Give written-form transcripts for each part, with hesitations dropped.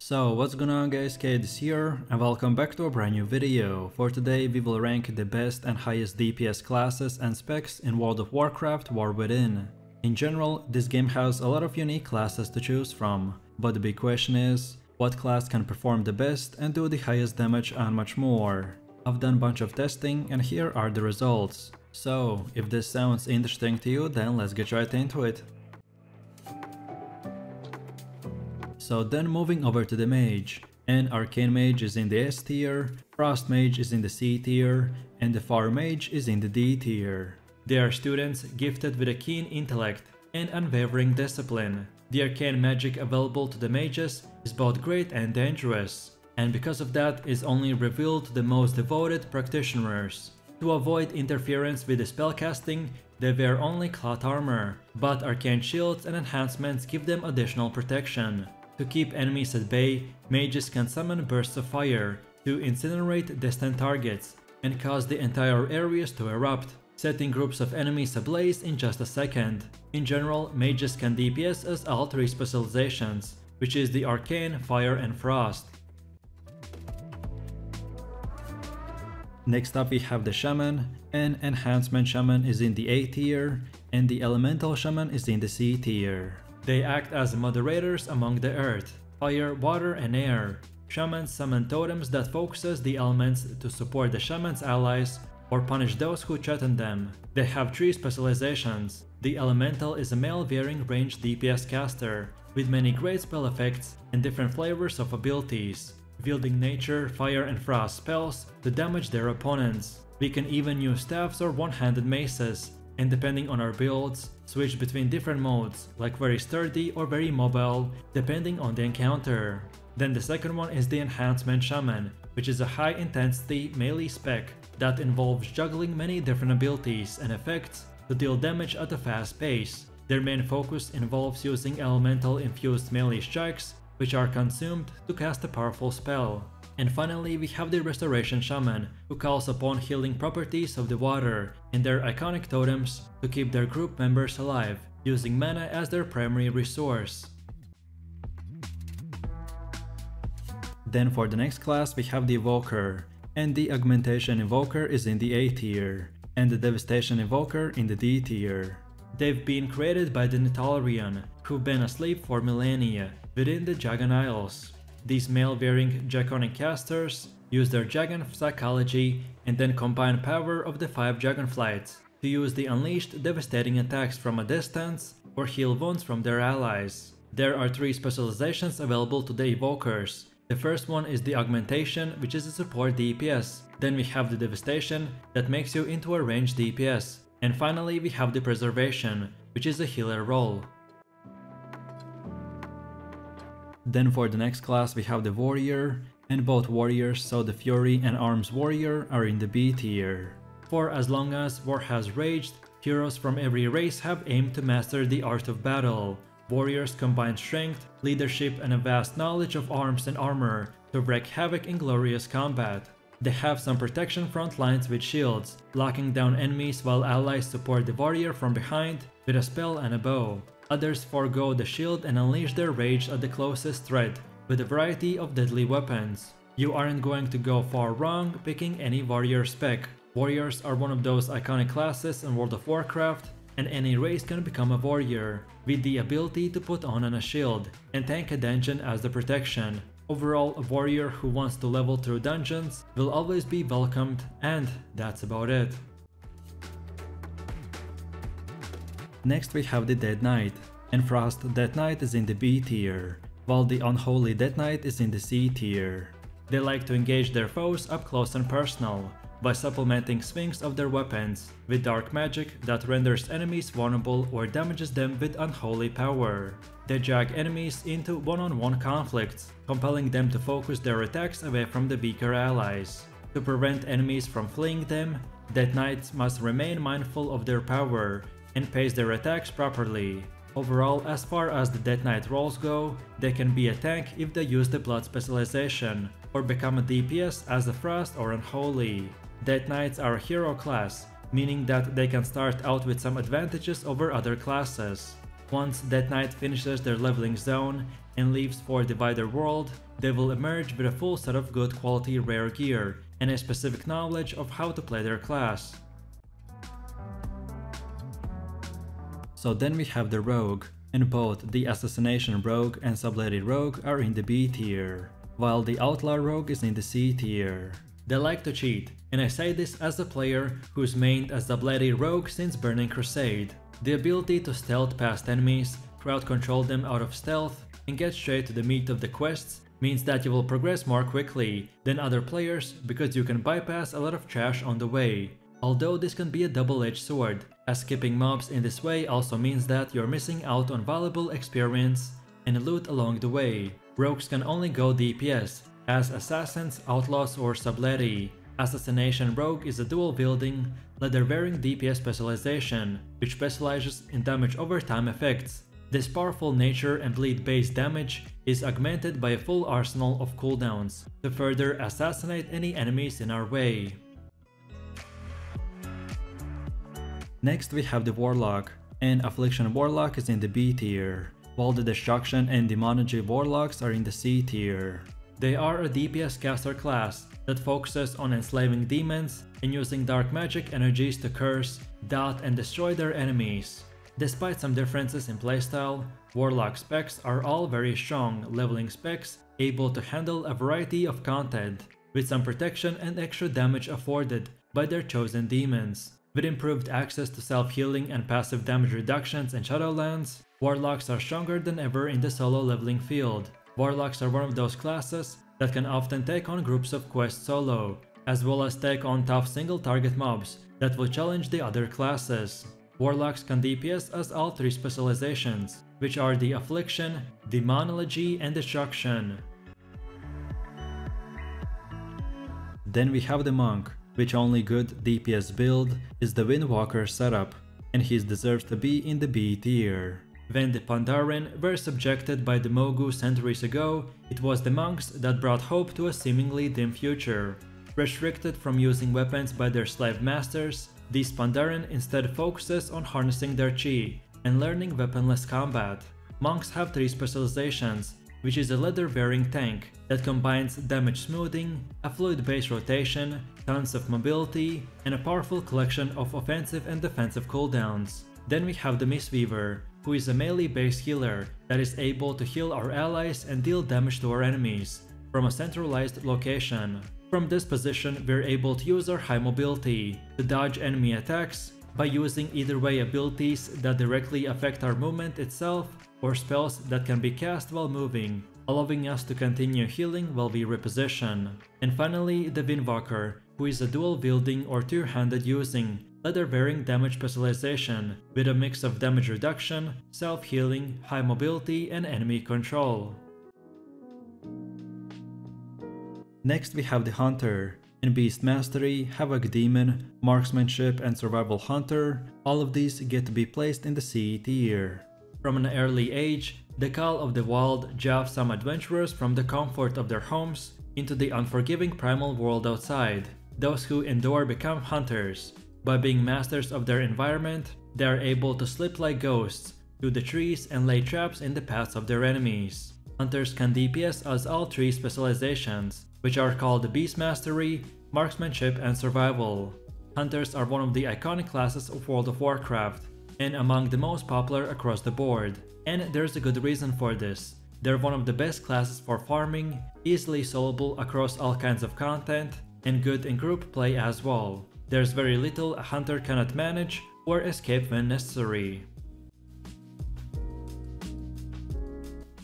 So what's going on guys, Kades here and welcome back to a brand new video. For today we will rank the best and highest DPS classes and specs in World of Warcraft War Within. In general, this game has a lot of unique classes to choose from, but the big question is, what class can perform the best and do the highest damage and much more? I've done a bunch of testing and here are the results. So if this sounds interesting to you, then let's get right into it. So then moving over to the mage, and arcane mage is in the S tier, frost mage is in the C tier, and the fire mage is in the D tier. They are students gifted with a keen intellect and unwavering discipline. The arcane magic available to the mages is both great and dangerous, and because of that is only revealed to the most devoted practitioners. To avoid interference with the spellcasting, they wear only cloth armor, but arcane shields and enhancements give them additional protection. To keep enemies at bay, mages can summon bursts of fire to incinerate distant targets and cause the entire areas to erupt, setting groups of enemies ablaze in just a second. In general, mages can DPS as all three specializations, which is the arcane, fire and frost. Next up we have the shaman, and enhancement shaman is in the A tier and the elemental shaman is in the C tier. They act as moderators among the earth, fire, water and air. Shamans summon totems that focuses the elements to support the shaman's allies or punish those who threaten them. They have three specializations. The elemental is a male-wearing ranged DPS caster with many great spell effects and different flavors of abilities, wielding nature, fire and frost spells to damage their opponents. We can even use staffs or one-handed maces, and depending on our builds, switch between different modes, like very sturdy or very mobile, depending on the encounter. Then the second one is the enhancement shaman, which is a high intensity melee spec that involves juggling many different abilities and effects to deal damage at a fast pace. Their main focus involves using elemental infused melee strikes, which are consumed to cast a powerful spell. And finally we have the restoration shaman, who calls upon healing properties of the water and their iconic totems to keep their group members alive, using mana as their primary resource. Then for the next class we have the evoker, and the augmentation evoker is in the A tier, and the devastation evoker in the D tier. They've been created by the Netallarian, who've been asleep for millennia within the Jagan Isles. These male-wearing Draconic casters use their Jagan psychology and then combine power of the 5 Dragonflights to use the unleashed devastating attacks from a distance or heal wounds from their allies. There are 3 specializations available to the evokers. The first one is the augmentation, which is a support DPS. Then we have the devastation that makes you into a ranged DPS. And finally we have the preservation, which is a healer role. Then for the next class we have the warrior, and both warriors, so the fury and arms warrior, are in the B tier. For as long as war has raged, heroes from every race have aimed to master the art of battle. Warriors combine strength, leadership and a vast knowledge of arms and armor to wreak havoc in glorious combat. They have some protection front lines with shields, locking down enemies while allies support the warrior from behind with a spell and a bow. Others forego the shield and unleash their rage at the closest threat with a variety of deadly weapons. You aren't going to go far wrong picking any warrior spec. Warriors are one of those iconic classes in World of Warcraft, and any race can become a warrior, with the ability to put on a shield and tank a dungeon as the protection. Overall, a warrior who wants to level through dungeons will always be welcomed, and that's about it. Next we have the Dead Knight, and Frost Dead Knight is in the B tier, while the Unholy Dead Knight is in the C tier. They like to engage their foes up close and personal, by supplementing swings of their weapons with dark magic that renders enemies vulnerable or damages them with unholy power. They drag enemies into one-on-one conflicts, compelling them to focus their attacks away from the weaker allies. To prevent enemies from fleeing them, Dead Knights must remain mindful of their power and pace their attacks properly. Overall, as far as the Dead Knight roles go, they can be a tank if they use the blood specialization, or become a DPS as a Frost or Unholy. Dead Knights are a hero class, meaning that they can start out with some advantages over other classes. Once Dead Knight finishes their leveling zone, and leaves for the wider world, they will emerge with a full set of good quality rare gear and a specific knowledge of how to play their class. So then we have the rogue, and both the assassination rogue and sublady rogue are in the B tier, while the outlaw rogue is in the C tier. They like to cheat, and I say this as a player who's mained as the bloody rogue since Burning Crusade. The ability to stealth past enemies, crowd control them out of stealth, and get straight to the meat of the quests means that you will progress more quickly than other players because you can bypass a lot of trash on the way. Although this can be a double-edged sword, as skipping mobs in this way also means that you're missing out on valuable experience and loot along the way. Rogues can only go DPS, as assassins, outlaws or sublady. Assassination rogue is a dual-wielding, leather-wearing DPS specialization, which specializes in damage over time effects. This powerful nature and bleed-based damage is augmented by a full arsenal of cooldowns to further assassinate any enemies in our way. Next we have the warlock, and affliction warlock is in the B tier, while the destruction and demonology warlocks are in the C tier. They are a DPS caster class that focuses on enslaving demons and using dark magic energies to curse, dot and destroy their enemies. Despite some differences in playstyle, warlock specs are all very strong leveling specs able to handle a variety of content, with some protection and extra damage afforded by their chosen demons. With improved access to self-healing and passive damage reductions in Shadowlands, warlocks are stronger than ever in the solo leveling field. Warlocks are one of those classes that can often take on groups of quests solo, as well as take on tough single target mobs that will challenge the other classes. Warlocks can DPS as all three specializations, which are the Affliction, Demonology and Destruction. Then we have the Monk, which only good DPS build is the Windwalker setup, and he deserves to be in the B tier. When the Pandaren were subjected by the Mogu centuries ago, it was the monks that brought hope to a seemingly dim future. Restricted from using weapons by their slave masters, these Pandaren instead focuses on harnessing their chi and learning weaponless combat. Monks have three specializations, which is a leather-wearing tank that combines damage smoothing, a fluid-based rotation, tons of mobility, and a powerful collection of offensive and defensive cooldowns. Then we have the Mistweaver, who is a melee-based healer that is able to heal our allies and deal damage to our enemies from a centralized location. From this position, we're able to use our high mobility to dodge enemy attacks by using either way abilities that directly affect our movement itself or spells that can be cast while moving, allowing us to continue healing while we reposition. And finally, the Windwalker, who is a dual-wielding or two-handed using leather-wearing damage specialization with a mix of damage reduction, self-healing, high mobility, and enemy control. Next we have the Hunter. In Beast Mastery, Havoc Demon, Marksmanship, and Survival Hunter, all of these get to be placed in the C tier. From an early age, the Call of the Wild drove some adventurers from the comfort of their homes into the unforgiving primal world outside. Those who endure become hunters. By being masters of their environment, they are able to slip like ghosts through the trees and lay traps in the paths of their enemies. Hunters can DPS as all three specializations, which are called Beast Mastery, Marksmanship, and Survival. Hunters are one of the iconic classes of World of Warcraft, and among the most popular across the board. And there's a good reason for this. They're one of the best classes for farming, easily soloable across all kinds of content, and good in group play as well. There's very little a hunter cannot manage or escape when necessary.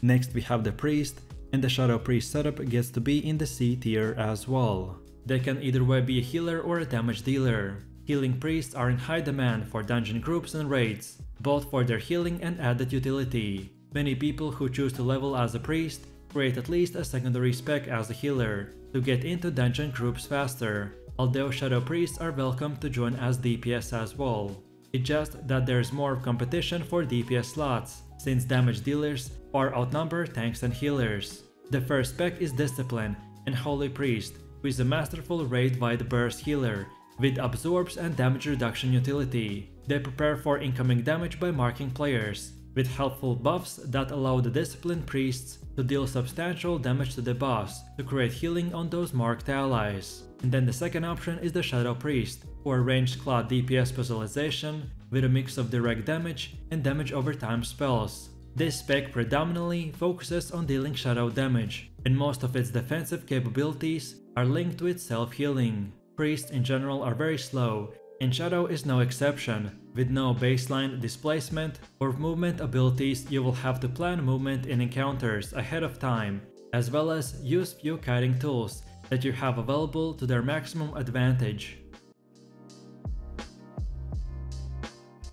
Next we have the Priest, and the Shadow Priest setup gets to be in the C tier as well. They can either way be a healer or a damage dealer. Healing priests are in high demand for dungeon groups and raids, both for their healing and added utility. Many people who choose to level as a priest create at least a secondary spec as a healer to get into dungeon groups faster, although Shadow Priests are welcome to join as DPS as well. It's just that there's more competition for DPS slots, since damage dealers far outnumber tanks and healers. The first spec is Discipline and Holy Priest, who is a masterful raid-wide burst healer with absorbs and damage reduction utility. They prepare for incoming damage by marking players, with helpful buffs that allow the disciplined priests to deal substantial damage to the boss to create healing on those marked allies. And then the second option is the Shadow Priest, or ranged class DPS specialization with a mix of direct damage and damage over time spells. This spec predominantly focuses on dealing shadow damage, and most of its defensive capabilities are linked to its self-healing. Priests in general are very slow, and Shadow is no exception. With no baseline displacement or movement abilities, you will have to plan movement in encounters ahead of time, as well as use few kiting tools that you have available to their maximum advantage.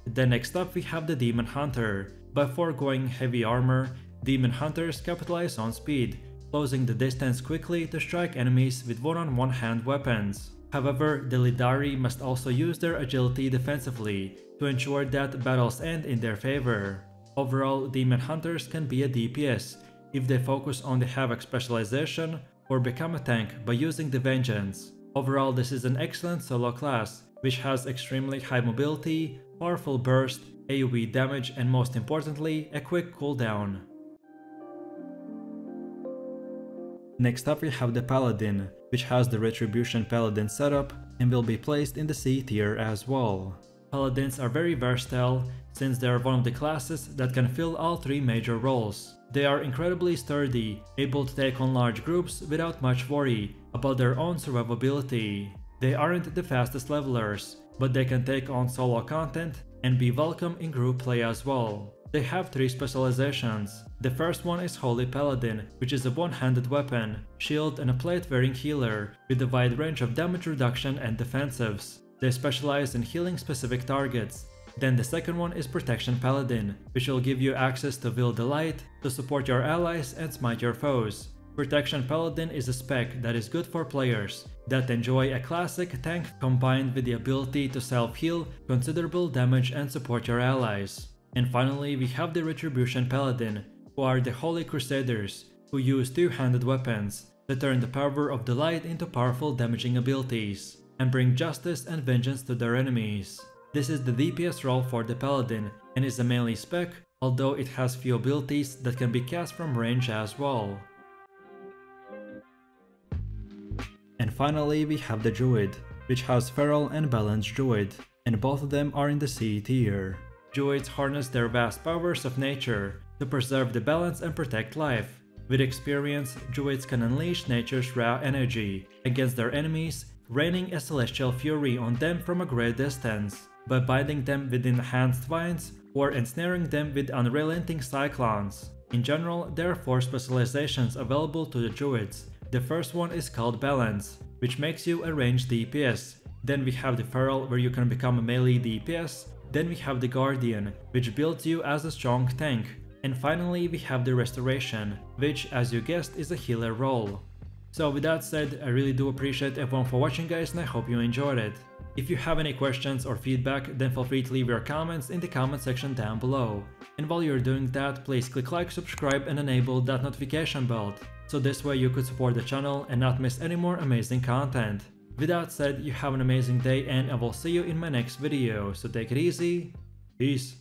Then next up we have the Demon Hunter. By foregoing heavy armor, Demon Hunters capitalize on speed, closing the distance quickly to strike enemies with one-on-one hand weapons. However, the Lidari must also use their agility defensively to ensure that battles end in their favor. Overall, Demon Hunters can be a DPS if they focus on the Havoc specialization or become a tank by using the Vengeance. Overall, this is an excellent solo class, which has extremely high mobility, powerful burst, AoE damage, and most importantly, a quick cooldown. Next up we have the Paladin, which has the Retribution Paladin setup and will be placed in the C tier as well. Paladins are very versatile since they are one of the classes that can fill all three major roles. They are incredibly sturdy, able to take on large groups without much worry about their own survivability. They aren't the fastest levelers, but they can take on solo content and be welcome in group play as well. They have three specializations. The first one is Holy Paladin, which is a one-handed weapon, shield and a plate-wearing healer with a wide range of damage reduction and defensives. They specialize in healing specific targets. Then the second one is Protection Paladin, which will give you access to Will the Light to support your allies and smite your foes. Protection Paladin is a spec that is good for players that enjoy a classic tank combined with the ability to self-heal considerable damage and support your allies. And finally we have the Retribution Paladin, who are the Holy Crusaders, who use two-handed weapons that turn the power of the light into powerful damaging abilities, and bring justice and vengeance to their enemies. This is the DPS role for the Paladin, and is a melee spec, although it has few abilities that can be cast from range as well. And finally we have the Druid, which has Feral and Balanced Druid, and both of them are in the C tier. Druids harness their vast powers of nature to preserve the balance and protect life. With experience, Druids can unleash nature's raw energy against their enemies, raining a celestial fury on them from a great distance, by binding them with enhanced vines or ensnaring them with unrelenting cyclones. In general, there are 4 specializations available to the Druids. The first one is called Balance, which makes you a ranged DPS. Then we have the Feral, where you can become a melee DPS. Then we have the Guardian, which builds you as a strong tank. And finally we have the Restoration, which, as you guessed, is a healer role. So with that said, I really do appreciate everyone for watching, guys, and I hope you enjoyed it. If you have any questions or feedback, then feel free to leave your comments in the comment section down below. And while you're doing that, please click like, subscribe and enable that notification bell, so this way you could support the channel and not miss any more amazing content. With that said, you have an amazing day and I will see you in my next video, so take it easy, peace.